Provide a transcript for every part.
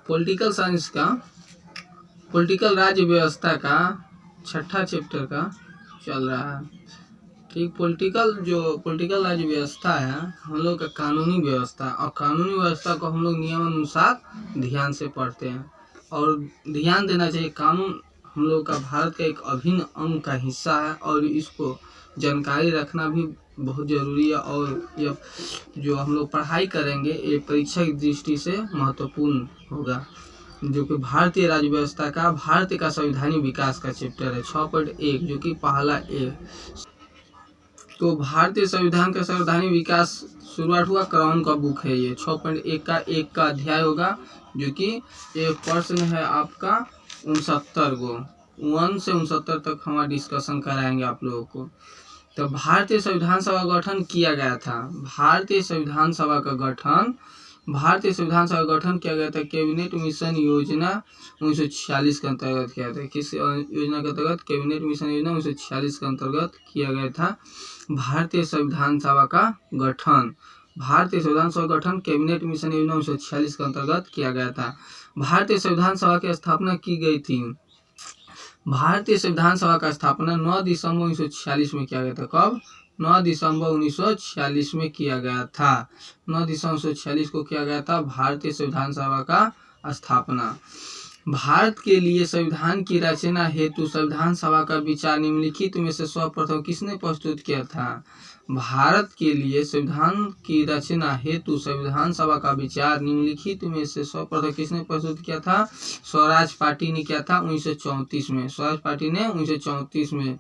Political science का political राज्य व्यवस्था का 6ठा चैप्टर का चल रहा है। ठीक, पॉलिटिकल राज्य व्यवस्था है हम लोग का कानूनी व्यवस्था, और कानूनी व्यवस्था को हम लोग नियमानुसार ध्यान से पढ़ते हैं और ध्यान देना चाहिए। कानून हम लोग का भारत का एक अभिन्न अंग का हिस्सा है और इसको जानकारी रखना भी बहुत ज़रूरी है। और ये जो हम लोग पढ़ाई करेंगे ये परीक्षा की दृष्टि से महत्वपूर्ण होगा, जो कि भारतीय राज्य व्यवस्था का भारतीय का संवैधानिक विकास का चैप्टर है 6.1, जो कि पहला ए। तो भारतीय संविधान का संवैधानिक विकास शुरुआत हुआ क्राउन का बुक है ये 6.1 का 1 का अध्याय होगा, जो कि ये प्रश्न है आपका 69 गो 1 से 69 तक हम डिस्कशन कराएंगे आप लोगों को। तो भारतीय संविधान सभा का गठन किया गया था। भारतीय संविधान सभा का गठन किया गया था कैबिनेट मिशन योजना 1946 के अंतर्गत किया था। किस योजना के अंतर्गत? कैबिनेट मिशन योजना 1946 के अंतर्गत किया गया था भारतीय संविधान सभा का गठन। भारतीय संविधान सभा गठन कैबिनेट मिशन योजना 1946 के अंतर्गत किया गया था। भारतीय संविधान सभा की स्थापना की गई थी। भारतीय संविधान सभा का स्थापना 9 दिसंबर 1946 में किया गया था। कब? 9 दिसंबर 1946 में किया गया था। 9 दिसंबर 1946 को किया गया था भारतीय संविधान सभा का स्थापना। भारत के लिए संविधान की रचना हेतु संविधान सभा का विचार निम्नलिखित में से सर्वप्रथम किसने प्रस्तुत किया था? भारत के लिए संविधान की रचना हेतु संविधान सभा का विचार निम्नलिखित में से सर्वप्रथम किसने प्रस्तुत किया था? स्वराज पार्टी ने किया था 1934 में। स्वराज पार्टी ने 1934 में।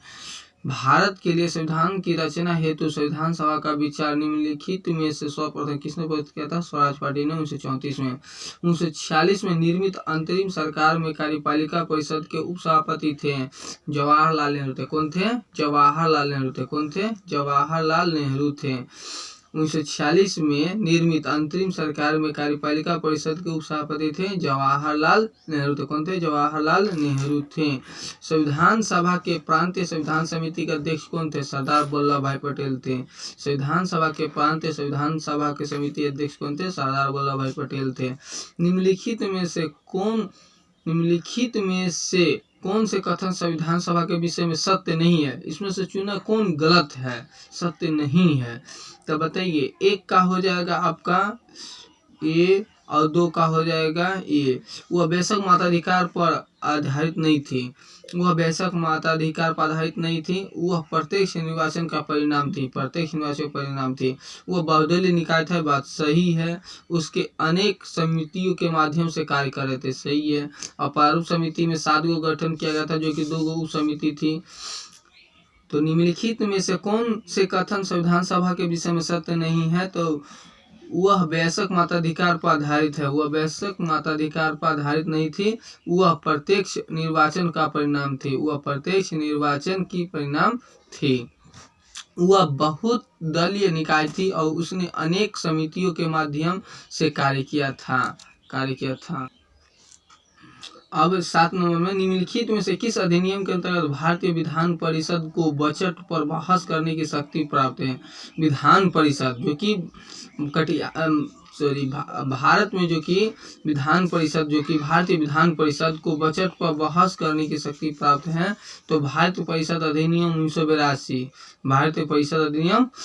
भारत के लिए संविधान की रचना हेतु संविधान सभा का विचार निम्नलिखित में से सर्वप्रथम किसने प्रस्तुत किया था? स्वराज पार्टी ने 1934 में। 1946 में निर्मित अंतरिम सरकार में कार्यपालिका परिषद के उपसभापति थे जवाहरलाल नेहरू थे। कौन थे? जवाहरलाल नेहरू थे। कौन थे? जवाहरलाल नेहरू थे। 1946 में निर्मित अंतरिम सरकार में कार्यपालिका परिषद के उपसभापति थे जवाहरलाल नेहरू थे। कौन थे? जवाहरलाल नेहरू थे। संविधान सभा के प्रांतीय संविधान समिति के अध्यक्ष कौन थे? सरदार वल्लभ भाई पटेल थे। संविधान सभा के प्रांतीय संविधान सभा के समिति अध्यक्ष कौन थे? सरदार वल्लभ भाई पटेल थे। निम्नलिखित में से कौन से कथन संविधान सभा के विषय में सत्य नहीं है? इसमें से चुना कौन गलत है, सत्य नहीं है? तो बताइए। 1 का हो जाएगा आपका ए और 2 का हो जाएगा ए। वह बेशक माताधिकार पर आधारित नहीं थी। वह प्रत्यक्ष निर्वाचन का परिणाम थी। वह बहुदलीय निकाय था। बात सही है। उसके अनेक समितियों के माध्यम से कार्य कर रहे थे। सही है। और प्रारूप समिति में 7 गो गठन किया गया था, जो कि 2 गो उप समिति थी। तो निम्नलिखित में से कौन से कथन संविधान सभा के विषय में सत्य नहीं है? तो वह बेशक माताधिकार पर आधारित है। वह बेशक माताधिकार पर आधारित नहीं थी। वह प्रत्यक्ष निर्वाचन का परिणाम थी। वह बहुत दलीय निकाय थी और उसने अनेक समितियों के माध्यम से कार्य किया था। अब 7 नंबर में निम्नलिखित में से किस अधिनियम के अंतर्गत भारतीय विधान परिषद को बजट पर बहस करने की शक्ति प्राप्त है? विधान परिषद जो कि भारत में जो कि विधान परिषद जो कि भारतीय विधान परिषद को बजट पर बहस करने की शक्ति प्राप्त है। तो भारतीय परिषद अधिनियम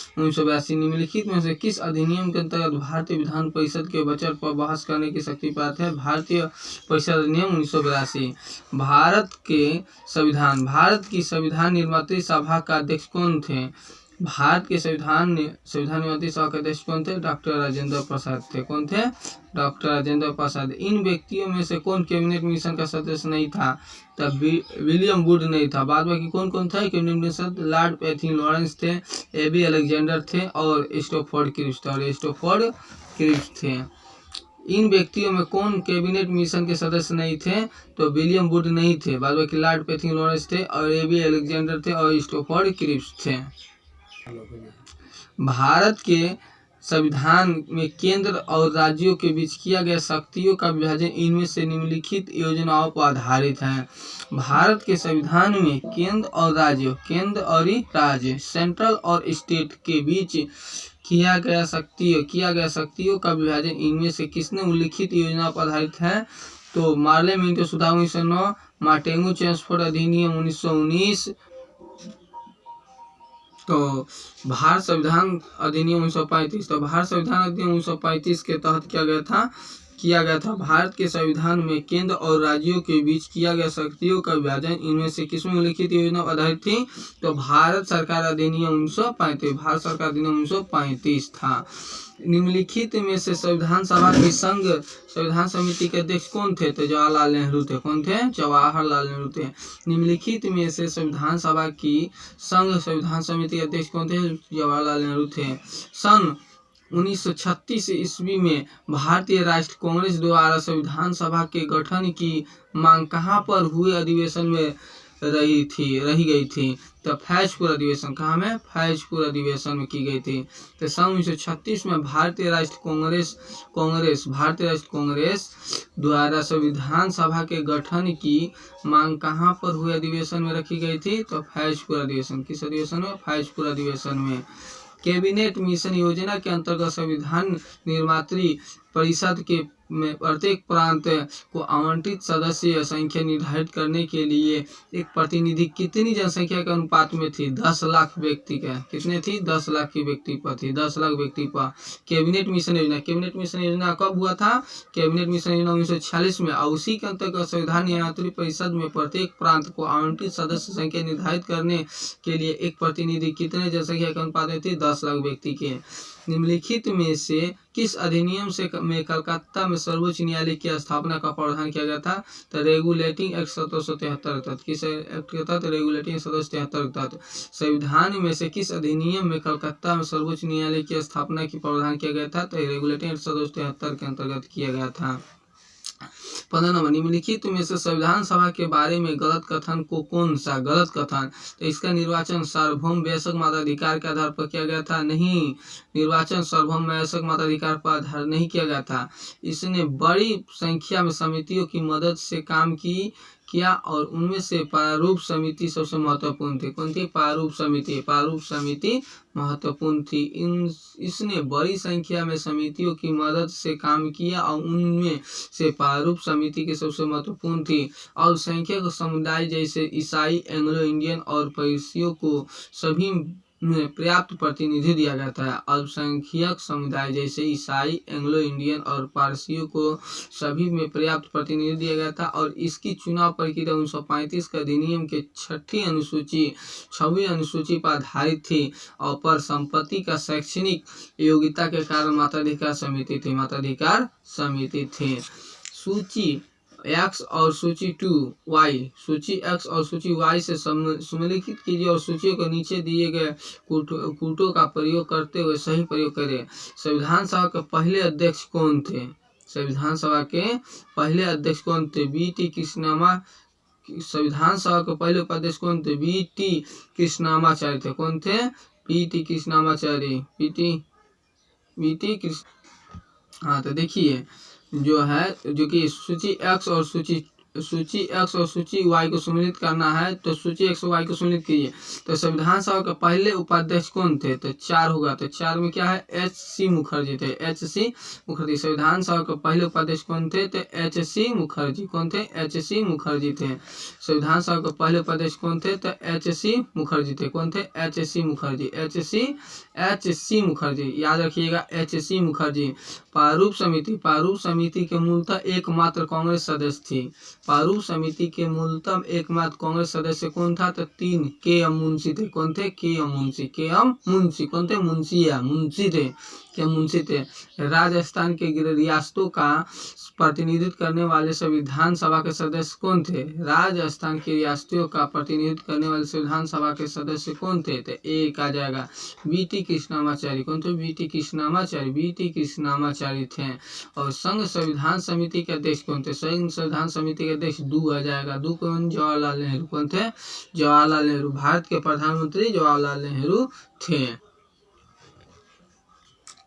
1982 निम्नलिखित में से किस अधिनियम के अंतर्गत भारतीय विधान परिषद के बजट पर बहस करने की शक्ति प्राप्त है? भारतीय परिषद अधिनियम 1982। भारत की संविधान निर्मात्री सभा का अध्यक्ष कौन थे? भारत के संविधान निर्मात्री सभा के अध्यक्ष कौन थे? डॉक्टर राजेंद्र प्रसाद थे। कौन थे? डॉक्टर राजेंद्र प्रसाद। इन व्यक्तियों में से कौन कैबिनेट मिशन का सदस्य नहीं था? तब विलियम वुड नहीं था। बाद बाकी कौन था कैबिनेट मिशन? लॉर्ड पैथिंग लॉरेंस थे, एबी अलेक्जेंडर थे और स्टैफोर्ड क्रिप्स थे। इन व्यक्तियों में कौन कैबिनेट मिशन के सदस्य नहीं थे? तो विलियम वुड नहीं थे। बाद बाकी लॉर्ड पैथिंग लॉरेंस थे और एबी अलेक्जेंडर थे और स्टैफोर्ड क्रिप्स थे। भारत के संविधान में केंद्र और राज्यों के बीच किया गया शक्तियों का विभाजन इनमें से निम्नलिखित योजनाओं पर आधारित है। भारत के संविधान में केंद्र और राज्य सेंट्रल और स्टेट के बीच किया गया शक्तियों का विभाजन इनमें से किसने उल्लिखित योजना पर आधारित है? तो मार्ले मिंटो सुधार 1909, मार्टेंगो चेम्सफोर्ड अधिनियम 1919, तो भारत संविधान अधिनियम 1935। तो भारत संविधान अधिनियम 1935 के तहत किया गया था भारत के संविधान में केंद्र और राज्यों के बीच किया गया शक्तियों का विभाजन इनमें से किसमें उल्लिखित योजना आधारित थी? तो भारत सरकार अधिनियम 1935, भारत सरकार अधिनियम 1935 था। निम्नलिखित में से संविधान सभा की संघ संविधान समिति के अध्यक्ष कौन थे? तो जवाहरलाल नेहरू थे। कौन थे? जवाहरलाल नेहरू थे। निम्नलिखित में से संविधान सभा की संघ संविधान समिति के अध्यक्ष कौन थे? जवाहरलाल नेहरू थे। सन 1936 ईस्वी में भारतीय राष्ट्रीय कांग्रेस द्वारा संविधान सभा के गठन की मांग कहाँ पर हुए अधिवेशन में रही गई थी? तो फैजपुर अधिवेशन। कहाँ में? फैजपुर अधिवेशन में की गई थी। तो सन 1936 में भारतीय राष्ट्रीय कांग्रेस द्वारा संविधान सभा के गठन की मांग कहाँ पर हुए अधिवेशन में रखी गई थी? तो फैजपुर अधिवेशन। किस अधिवेशन में? फैजपुर अधिवेशन में। कैबिनेट मिशन योजना के अंतर्गत संविधान निर्मात्री परिषद के में प्रत्येक प्रांत को आवंटित सदस्य संख्या निर्धारित करने के लिए एक प्रतिनिधि कितनी जनसंख्या के अनुपात में थी? 10 लाख व्यक्ति का। कितने थी? 10 लाख की व्यक्ति पर थी। 10 लाख व्यक्ति पर। कैबिनेट मिशन योजना कब हुआ था? कैबिनेट मिशन योजना 1946 में। और उसी के अंतर्गत संविधान निर्मात्री परिषद में प्रत्येक प्रांत को आवंटित सदस्य संख्या निर्धारित करने के लिए एक प्रतिनिधि कितने जनसंख्या के अनुपात में थी? 10 लाख व्यक्ति के। निम्नलिखित में से किस अधिनियम में कलकत्ता में सर्वोच्च न्यायालय की स्थापना का प्रावधान किया गया था? तो रेगुलेटिंग एक्ट 1773 के तहत। किस एक्ट के तहत? रेगुलेटिंग 1773 के तहत। संविधान में से किस अधिनियम में कलकत्ता में सर्वोच्च न्यायालय की स्थापना की प्रावधान किया गया था? तो रेगुलेटिंग एक्ट 1773 के अंतर्गत किया गया था। 15 नंबर, निम्नलिखित में से संविधान सभा के बारे में गलत कथन को कौन सा? गलत कथन। तो इसका निर्वाचन सार्वभौम वयस्क मताधिकार के आधार पर किया गया था? नहीं, निर्वाचन सार्वभौम वयस्क मताधिकार पर आधार नहीं किया गया था। इसने बड़ी संख्या में समितियों की मदद से काम किया और उनमें से प्रारूप समिति सबसे महत्वपूर्ण थी। कौन थी? प्रारूप समिति महत्वपूर्ण थी। इसने बड़ी संख्या में समितियों की मदद से काम किया और उनमें से प्रारूप समिति की सबसे महत्वपूर्ण थी। अल्पसंख्यक समुदाय जैसे ईसाई, एंग्लो इंडियन और पारसियों को सभी में पर्याप्त प्रतिनिधि दिया गया था। अल्पसंख्यक समुदाय जैसे ईसाई, एंग्लो इंडियन और पारसियों को सभी में पर्याप्त प्रतिनिधि दिया गया था। और इसकी चुनाव प्रक्रिया 1935 के अधिनियम के 6वीं अनुसूची पर आधारित थी और पर संपत्ति का शैक्षणिक योग्यता के कारण मताधिकार समिति थी। सूची X और सूची 2Y, सूची X और सूची Y से सम्मिलित कीजिए और सूचियों को नीचे दिए गए कूटों का प्रयोग करते हुए सही प्रयोग करें। संविधान सभा के पहले अध्यक्ष कौन थे? संविधान सभा के पहले अध्यक्ष कौन थे? B.T. कृष्णमा। संविधान सभा के पहले उपाध्यक्ष कौन थे? B.T. कृष्णमाचार्य थे। कौन थे? B.T. कृष्णमाचार्य। हाँ, तो देखिए जो कि सूची X और सूची Y को सम्मिलित करना है, तो सूची X और Y को सम्मिलित कीजिए। तो संविधान सभा के पहले उपाध्यक्ष कौन थे? तो 4 होगा। तो 4 में क्या है? H.C. मुखर्जी थे। H.C. मुखर्जी। संविधान सभा के पहले उपाध्यक्ष कौन थे? तो H.C. मुखर्जी। कौन थे? H.C. मुखर्जी थे। संविधान सभा के पहले उपाध्यक्ष कौन थे? तो H.C. मुखर्जी थे। कौन थे? H.C. मुखर्जी। याद रखिएगा, H.C. मुखर्जी। प्रारूप समिति के मूलतः एकमात्र कांग्रेस सदस्य थी। प्रारूप समिति के मूलतः एकमात्र कांग्रेस सदस्य कौन था? तो 3 K.M. मुंशी थे। कौन थे? K.M. मुंशी। कौन थे? मुंशी थे। राजस्थान के रियासतों का प्रतिनिधित्व करने वाले संविधान सभा के सदस्य कौन थे? राजस्थान की रियासतों का प्रतिनिधित्व करने वाले संविधान सभा के सदस्य कौन थे? तो एक आ जाएगा B.T. कृष्णमाचार्य। कौन थे? B.T. कृष्णमाचार्य थे। और संघ संविधान समिति के अध्यक्ष कौन थे? संघ संविधान समिति के अध्यक्ष 2 आ जाएगा। 2 कौन? जवाहरलाल नेहरू। कौन थे? जवाहरलाल नेहरू। भारत के प्रधानमंत्री जवाहरलाल नेहरू थे।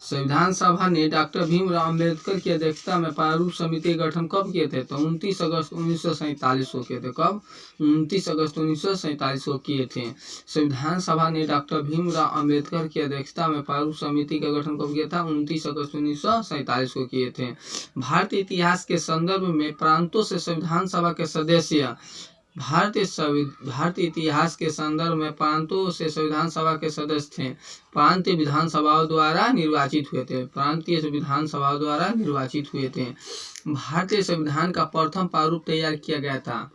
संविधान सभा ने डॉक्टर भीमराव अम्बेडकर की अध्यक्षता में प्रारूप समिति का गठन कब किए थे? तो 29 अगस्त 1947 को किए थे। कब? 29 अगस्त 1947 को किए थे। संविधान सभा ने डॉक्टर भीमराव अम्बेडकर की अध्यक्षता में प्रारूप समिति का गठन कब किया था? 29 अगस्त 1947 को किए थे। भारतीय इतिहास के संदर्भ में प्रांतों से संविधान सभा के सदस्य भारतीय इतिहास के संदर्भ में प्रांतों से संविधान सभा के सदस्य थे प्रांतीय विधानसभाओं द्वारा निर्वाचित हुए थे। प्रांतीय विधानसभाओं द्वारा निर्वाचित हुए थे। भारतीय संविधान का प्रथम प्रारूप तैयार किया गया था।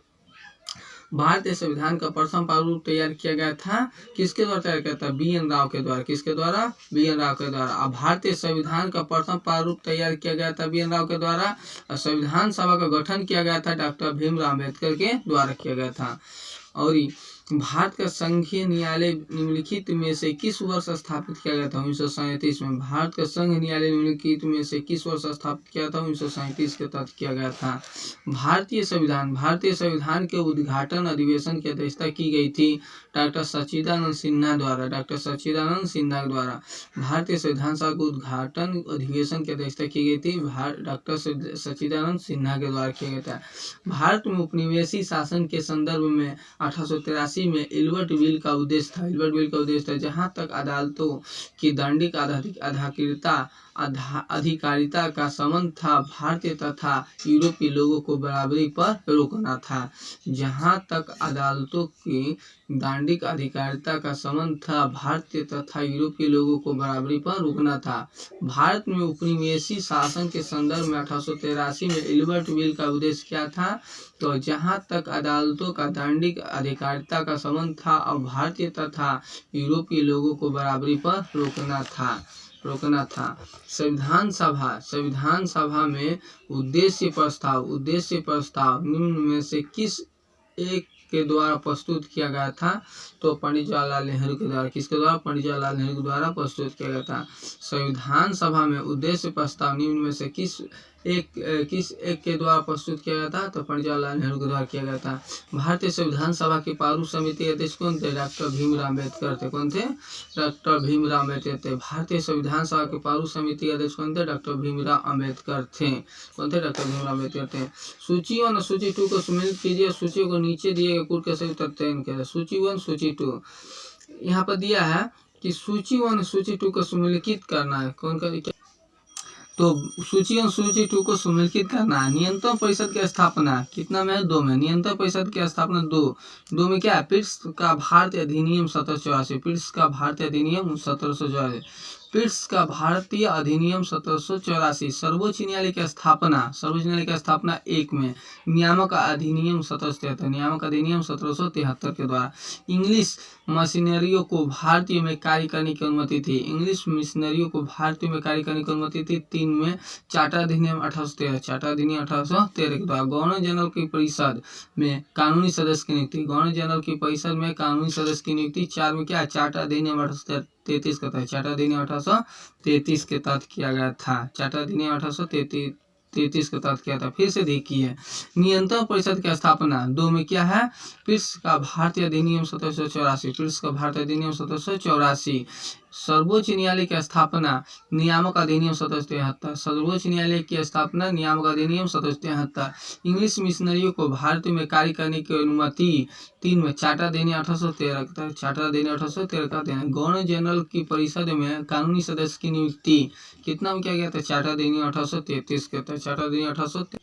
भारतीय संविधान का प्रथम प्रारूप तैयार किया गया था किसके द्वारा तैयार किया था? बी.एन. राव के द्वारा। किसके द्वारा? बी.एन. राव के द्वारा। अब भारतीय संविधान का प्रथम प्रारूप तैयार किया गया था बी.एन. राव के द्वारा। संविधान सभा का गठन किया गया था डॉक्टर भीमराव अम्बेडकर के द्वारा किया गया था। और भारत का संघीय न्यायालय निम्नलिखित में से किस वर्ष स्थापित किया गया था? 1937 में। भारत का संघ न्यायालय निम्नलिखित में से किस वर्ष स्थापित किया था? 1937 के तहत किया गया था। भारतीय संविधान के उद्घाटन अधिवेशन की अध्यक्षता की गई थी डॉक्टर सच्चिदानंद सिन्हा द्वारा। डॉक्टर सच्चिदानंद सिन्हा द्वारा भारतीय संविधान सभा के उद्घाटन अधिवेशन की अध्यक्षता की गई थी डॉक्टर सच्चिदानंद सिन्हा के द्वारा किया गया था। भारत में उपनिवेशी शासन के संदर्भ में 1883 में इल्बर्ट बिल का उद्देश्य था जहां तक अदालतों की दंडिक अधिकारिता का संबंध था भारतीय तथा यूरोपीय लोगों को बराबरी पर रोकना था। जहां तक अदालतों की दंडिक अधिकारिता का संबंध था भारतीय तथा यूरोपीय लोगों को बराबरी पर रोकना था। भारत में उपनिवेशी शासन के संदर्भ में 1883 में इल्बर्ट बिल का उद्देश्य क्या था? तो जहां तक अदालतों का दंडिक अधिकारिता का संबंध था और भारतीय तथा यूरोपीय लोगों को बराबरी पर रोकना था। संविधान सभा में उद्देश्य प्रस्ताव निम्न में से किस एक के द्वारा प्रस्तुत किया गया था? तो पंडित जवाहरलाल नेहरू के द्वारा। किसके द्वारा? पंडित जवाहरलाल नेहरू के द्वारा प्रस्तुत किया गया था। संविधान सभा में उद्देश्य प्रस्ताव निम्न में से किस एक के द्वारा प्रस्तुत किया गया था? तो पंडित जवाहरलाल नेहरू के द्वारा किया गया था। भारतीय संविधान सभा की प्रारूप समिति के अध्यक्ष कौन थे? डॉक्टर भीमराव अम्बेडकर थे। कौन थे? डॉक्टर भीमराव अम्बेडकर थे। भारतीय संविधान सभा की प्रारूप समिति के अध्यक्ष कौन थे? डॉक्टर भीमराव अम्बेडकर थे। कौन थे? डॉक्टर भीमराव अम्बेडकर थे। सूची 1 और सूची 2 को सम्मिलित कीजिए। सूची को नीचे दिए गए कुल के सही उत्तर चयन करें। सूची 1 सूची 2 यहाँ पर दिया है कि सूची 1 सूची 2 को सम्मिलित करना है। कौन का? तो सूची 1 सूची 2 को सम्मिलित करना है। नियंत्रण परिषद की स्थापना कितना में? 2 में। नियंत्रण परिषद की स्थापना 2 में क्या है? पिट्स का भारतीय अधिनियम 1784। पिट्स का भारतीय अधिनियम 1784। सर्वोच्च न्यायालय की स्थापना 1 में। नियामक अधिनियम 1773 के द्वारा। इंग्लिश मिशनरियों को भारतीय में कार्य करने की अनुमति थी। 3 में। चार्टर अधिनियम 1813 के द्वारा। गवर्नर जनरल की परिषद में कानूनी सदस्य की नियुक्ति। 4 में क्या है? चार्टर अधिनियम 1833 का था। चार्टर अधिनियम 1833 के तहत किया गया था। चार्टर अधिनियम 1833 के तहत किया था। फिर से देखिए नियंत्रण परिषद की स्थापना 2 में क्या है? पिट्स का भारतीय अधिनियम 1784। सर्वोच्च न्यायालय की स्थापना नियामक अधिनियम 1773। सर्वोच्च न्यायालय की स्थापना नियामक अधिनियम 1773। इंग्लिश मिशनरियों को भारत में कार्य करने की अनुमति 3 में। चार्टर अधिनियम 1813 का देना। गवर्नर जनरल की परिषद में कानूनी सदस्य की नियुक्ति कितना में किया गया था? चार्टर अधिनियम 1833 के तहत। चार्टर अधिनियम 1833।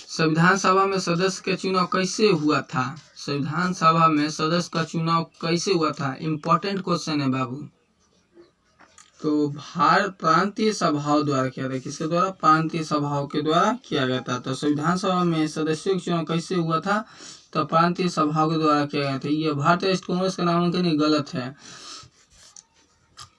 संविधान सभा में सदस्य का चुनाव कैसे हुआ था? संविधान सभा में सदस्य का चुनाव कैसे हुआ था? इम्पोर्टेंट क्वेश्चन है बाबू। तो प्रांतीय सभाओं द्वारा किया था। किसके द्वारा? प्रांतीय सभाओं के द्वारा किया गया था। तो संविधान सभा में सदस्यों का चुनाव कैसे हुआ था? तो प्रांतीय सभाओं के द्वारा किया गया था। ये भारतीय राष्ट्रीय कांग्रेस का नामांकन गलत है।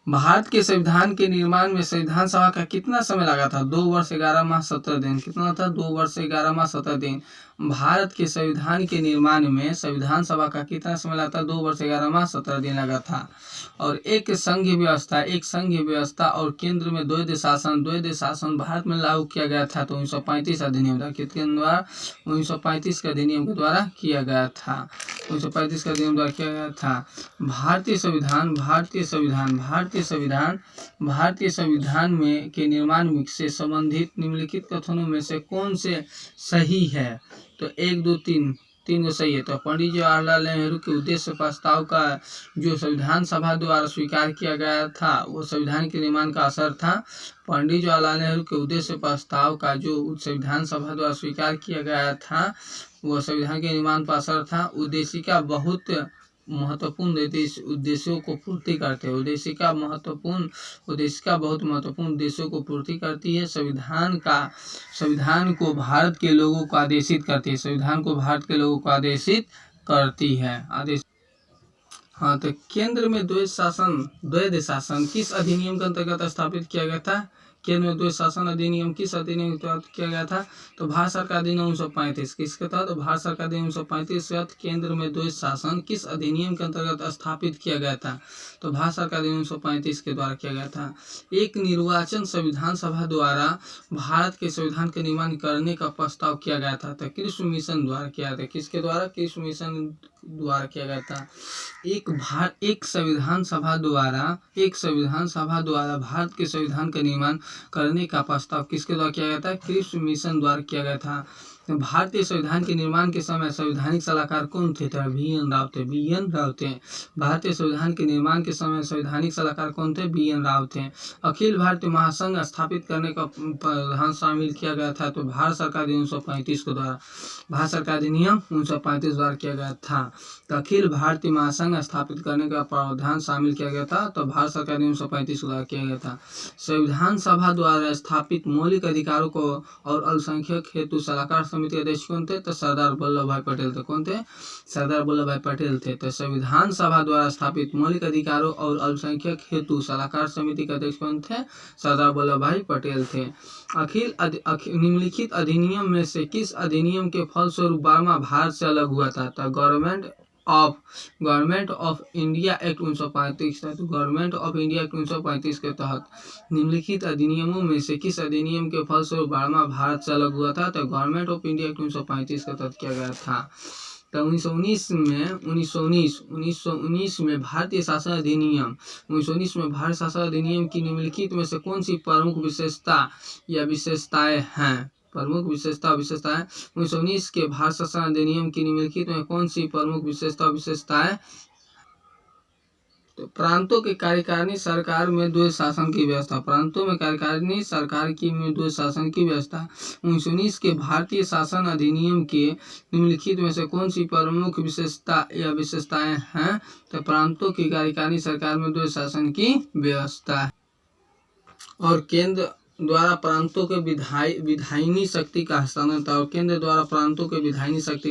भारत के संविधान के निर्माण में संविधान सभा का कितना समय लगा था? 2 वर्ष 11 माह 17 दिन। कितना था? 2 वर्ष 11 माह 17 दिन। भारत के संविधान के निर्माण में संविधान सभा का कितना समय लगा था? 2 वर्ष 11 माह 17 दिन लगा था। और एक संघीय व्यवस्था और केंद्र में द्वैध शासन भारत में लागू किया गया था। तो 1935 अधिनियम था, किसके द्वारा? 1935 के अधिनियम के द्वारा किया गया था। 1935 के अधिनियम द्वारा किया गया था। भारतीय संविधान में के निर्माण से संबंधित निम्नलिखित कथनों में से कौन से सही है? तो 1, 2, 3 सही है। तो पंडित जवाहरलाल नेहरू के उद्देश्य प्रस्ताव का जो संविधान सभा द्वारा स्वीकार किया गया था वो संविधान के निर्माण का असर था। पंडित जवाहरलाल नेहरू के उद्देश्य प्रस्ताव का जो संविधान सभा द्वारा स्वीकार किया गया था वो संविधान के निर्माण का असर था। उद्देशिका बहुत महत्वपूर्ण उद्देश्यों को पूर्ति करते हैं। उद्देशिका बहुत महत्वपूर्ण उद्देश्यों को पूर्ति करती है। संविधान को भारत के लोगों को आदेशित करती है। हाँ, तो केंद्र में द्वैध शासन किस अधिनियम के अंतर्गत स्थापित किया गया था? केंद्र में द्वैध शासन अधिनियम किस अधिनियम के तहत किया गया था? तो भारत सरकार अधिनियम 1935 किसके तहत? तो भारत सरकार अधिनियम 1935 के तहत केंद्र में द्वैध शासन किस अधिनियम के अंतर्गत स्थापित किया गया था? तो भारत सरकार अधिनियम 1935 के द्वारा किया गया था। एक निर्वाचन संविधान सभा द्वारा भारत के संविधान का निर्माण करने का प्रस्ताव किया गया था। तो कृष्ण मिशन द्वारा किया गया था। किसके द्वारा? कृष्ण मिशन द्वारा किया गया था। एक संविधान सभा द्वारा भारत के संविधान का निर्माण करने का प्रस्ताव किसके द्वारा किया गया था? कृष्ण मिशन द्वारा किया गया था। भारतीय संविधान के निर्माण के समय संवैधानिक सलाहकार कौन थे? बी.एन. राव थे। भारतीय संविधान के निर्माण के समय संवैधानिक सलाहकार कौन थे? बी.एन. राव थे। अखिल भारतीय महासंघ स्थापित करने का प्रावधान शामिल किया गया था। तो भारत सरकार अधिनियम 1935 के द्वारा किया गया था। तो अखिल भारतीय महासंघ स्थापित करने का प्रावधान शामिल किया गया था। तो भारत सरकार अधिनियम 1935 के द्वारा किया गया था। संविधान सभा द्वारा स्थापित मौलिक अधिकारों को और अल्पसंख्यक हेतु सलाहकार समिति अध्यक्ष कौन थे? तो सरदार वल्लभ भाई पटेल थे। कौन थे? सरदार वल्लभ भाई पटेल थे। तो संविधान सभा द्वारा स्थापित मौलिक अधिकारों और अल्पसंख्यक हेतु सलाहकार समिति के अध्यक्ष कौन थे? सरदार वल्लभ भाई पटेल थे। निम्नलिखित अधिनियम में से किस अधिनियम के फलस्वरूप बर्मा भारत से अलग हुआ था? तो गवर्नमेंट ऑफ इंडिया एक्ट 1935 था। तो गवर्नमेंट ऑफ इंडिया एक्ट 1935 के तहत निम्नलिखित अधिनियमों में से किस अधिनियम के फलस्वरूप बर्मा भारत से अलग हुआ था? तो गवर्नमेंट ऑफ इंडिया एक्ट 1935 के तहत किया गया था। तो 1919 में भारतीय शासन अधिनियम की निम्नलिखित में से कौन सी प्रमुख विशेषता या विशेषताएं हैं? 1919 के भारत शासन अधिनियम की निम्नलिखित में कौन सी प्रमुख विशेषताएं? तो प्रांतों के कार्यकारिणी सरकार में द्वैध शासन की व्यवस्था। प्रांतों में कार्यकारिणी सरकार की में द्वैध शासन की व्यवस्था। 1919 के भारतीय शासन अधिनियम के निम्नलिखित में से कौन सी प्रमुख विशेषता या विशेषताएं हैं? तो प्रांतों की कार्यकारिणी सरकार में द्वैध शासन की व्यवस्था। और केंद्र द्वारा प्रांतों के विधायिनी शक्ति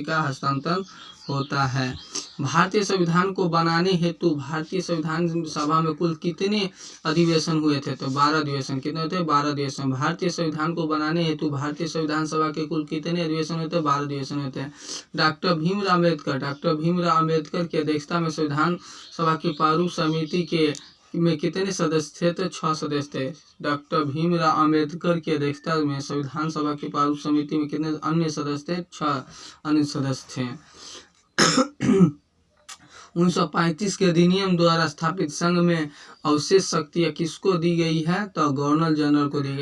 का हस्तांतरण होता है। भारतीय संविधान को बनाने हेतु भारतीय संविधान सभा में कुल कितने अधिवेशन हुए थे? तो 12 अधिवेशन। कितने थे? 12 अधिवेशन। भारतीय संविधान को बनाने हेतु भारतीय संविधान सभा के कुल कितने अधिवेशन होते? 12 अधिवेशन होते हैं। डॉक्टर भीमराव अम्बेडकर की अध्यक्षता में संविधान सभा की प्रारूप समिति में कितने सदस्य थे? तो 6 सदस्य थे। डॉक्टर भीमराव अम्बेडकर की अध्यक्षता में संविधान सभा की प्रारूप समिति में कितने अन्य सदस्य थे? 6 अन्य सदस्य थे। 1935 के अधिनियम द्वारा स्थापित संघ में अवशेष शक्तियाँ किसको दी गई है? तो गवर्नर जनरल को दी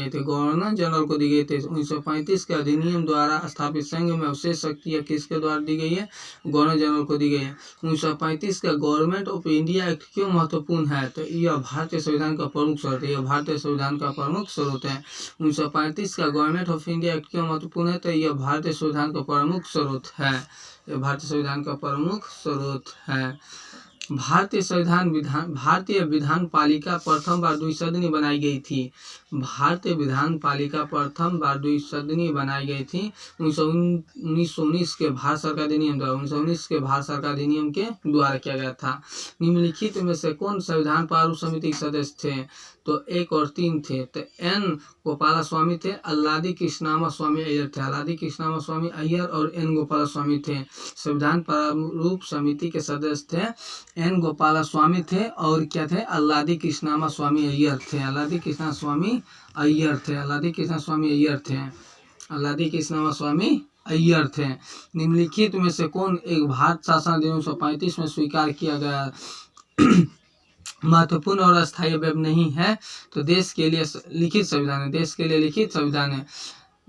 गई थी। 1935 के अधिनियम द्वारा स्थापित संघ में अवशेष शक्तियाँ किसके द्वारा दी गई है? गवर्नर जनरल को दी गई है। 1935 का गवर्नमेंट ऑफ इंडिया एक्ट क्यों महत्वपूर्ण है? तो यह भारतीय संविधान का प्रमुख स्रोत है। 1935 का गवर्नमेंट ऑफ इंडिया एक्ट क्यों महत्वपूर्ण है? तो यह भारतीय संविधान का प्रमुख स्रोत है। भारतीय विधान पालिका प्रथम बार द्विसदनीय बनाई गई थी। भारतीय विधान पालिका प्रथम बार द्विसदनीय बनाई गई थी 1919 के भारत सरकार अधिनियम द्वारा 1919 के भारत सरकार अधिनियम के द्वारा किया गया था। निम्नलिखित में से कौन संविधान प्रारूप समिति के सदस्य थे? तो 1 और 3 थे। तो एन गोपाला स्वामी थे, अल्लादी कृष्णामा स्वामी अय्यर थे। अल्लादी कृष्णामा स्वामी अय्यर और एन गोपाला स्वामी थे। संविधान प्रारूप समिति के सदस्य थे एन गोपाला स्वामी थे और क्या थे? अल्लादी कृष्णामा स्वामी अय्यर थे। अल्लादी कृष्णा स्वामी अय्यर थे। अल्लादी कृष्णा स्वामी अय्यर थे। अल्लादी कृष्णामा स्वामी अय्यर थे। निम्नलिखित में से कौन एक भारत शासन अधिनियम 1935 में स्वीकार किया गया महत्वपूर्ण और अस्थायी अवयव नहीं है? तो देश के लिए लिखित संविधान है। देश के लिए लिखित संविधान है।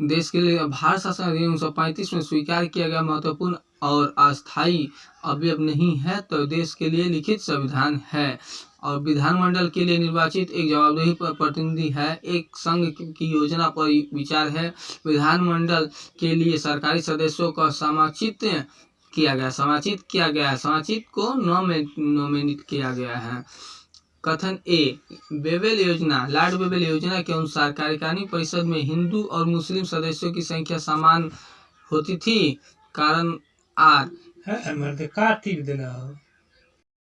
देश के लिए भारत शासन अधिनियम 1935 में स्वीकार किया गया महत्वपूर्ण और अस्थायी अवयव नहीं है, तो देश के लिए लिखित संविधान है। और विधानमंडल के लिए निर्वाचित एक जवाबदेही प्रतिनिधि है। एक संघ की योजना पर विचार है। विधानमंडल के लिए सरकारी सदस्यों का समाचित किया गया। समाचित को नॉमिनेट किया गया है। कथन ए, बेबेल योजना, लॉर्ड बेबेल योजना के अनुसार कार्यकारिणी परिषद में हिंदू और मुस्लिम सदस्यों की संख्या समान होती थी। कारण आर